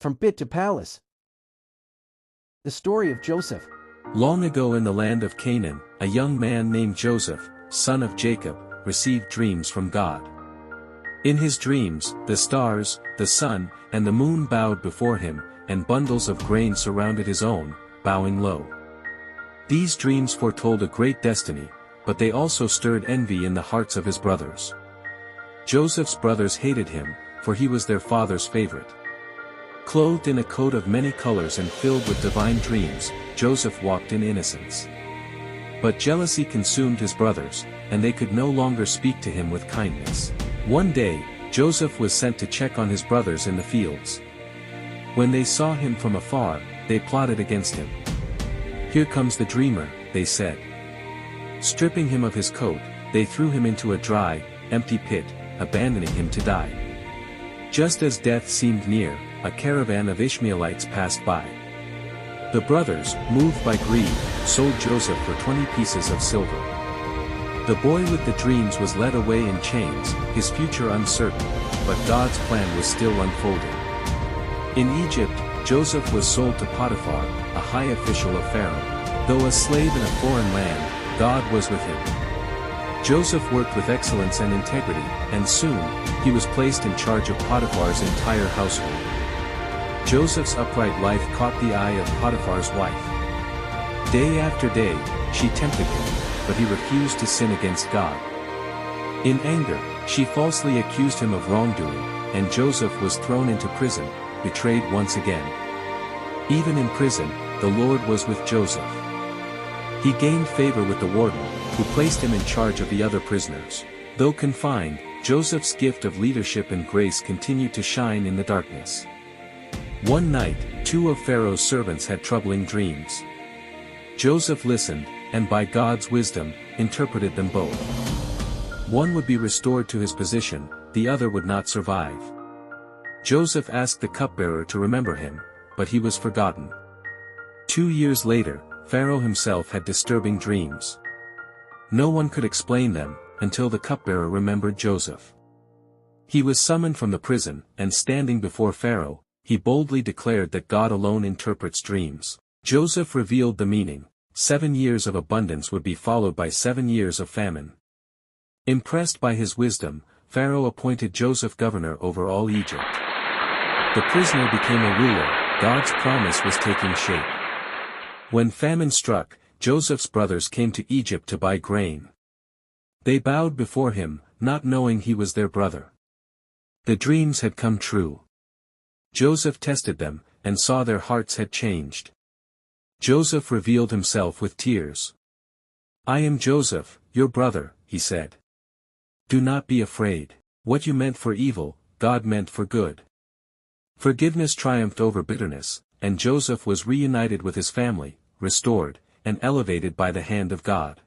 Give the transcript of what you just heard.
From pit to palace. The story of Joseph. Long ago in the land of Canaan, a young man named Joseph, son of Jacob, received dreams from God. In his dreams, the stars, the sun, and the moon bowed before him, and bundles of grain surrounded his own, bowing low. These dreams foretold a great destiny, but they also stirred envy in the hearts of his brothers. Joseph's brothers hated him, for he was their father's favorite. Clothed in a coat of many colors and filled with divine dreams, Joseph walked in innocence. But jealousy consumed his brothers, and they could no longer speak to him with kindness. One day, Joseph was sent to check on his brothers in the fields. When they saw him from afar, they plotted against him. "Here comes the dreamer," they said. Stripping him of his coat, they threw him into a dry, empty pit, abandoning him to die. Just as death seemed near, a caravan of Ishmaelites passed by. The brothers, moved by greed, sold Joseph for 20 pieces of silver. The boy with the dreams was led away in chains, his future uncertain, but God's plan was still unfolding. In Egypt, Joseph was sold to Potiphar, a high official of Pharaoh. Though a slave in a foreign land, God was with him. Joseph worked with excellence and integrity, and soon, he was placed in charge of Potiphar's entire household. Joseph's upright life caught the eye of Potiphar's wife. Day after day, she tempted him, but he refused to sin against God. In anger, she falsely accused him of wrongdoing, and Joseph was thrown into prison, betrayed once again. Even in prison, the Lord was with Joseph. He gained favor with the warden, who placed him in charge of the other prisoners. Though confined, Joseph's gift of leadership and grace continued to shine in the darkness. One night, two of Pharaoh's servants had troubling dreams. Joseph listened, and by God's wisdom, interpreted them both. One would be restored to his position, the other would not survive. Joseph asked the cupbearer to remember him, but he was forgotten. 2 years later, Pharaoh himself had disturbing dreams. No one could explain them, until the cupbearer remembered Joseph. He was summoned from the prison, and standing before Pharaoh, he boldly declared that God alone interprets dreams. Joseph revealed the meaning: 7 years of abundance would be followed by 7 years of famine. Impressed by his wisdom, Pharaoh appointed Joseph governor over all Egypt. The prisoner became a ruler, God's promise was taking shape. When famine struck, Joseph's brothers came to Egypt to buy grain. They bowed before him, not knowing he was their brother. The dreams had come true. Joseph tested them, and saw their hearts had changed. Joseph revealed himself with tears. "I am Joseph, your brother," he said. "Do not be afraid. What you meant for evil, God meant for good." Forgiveness triumphed over bitterness, and Joseph was reunited with his family, restored, and elevated by the hand of God.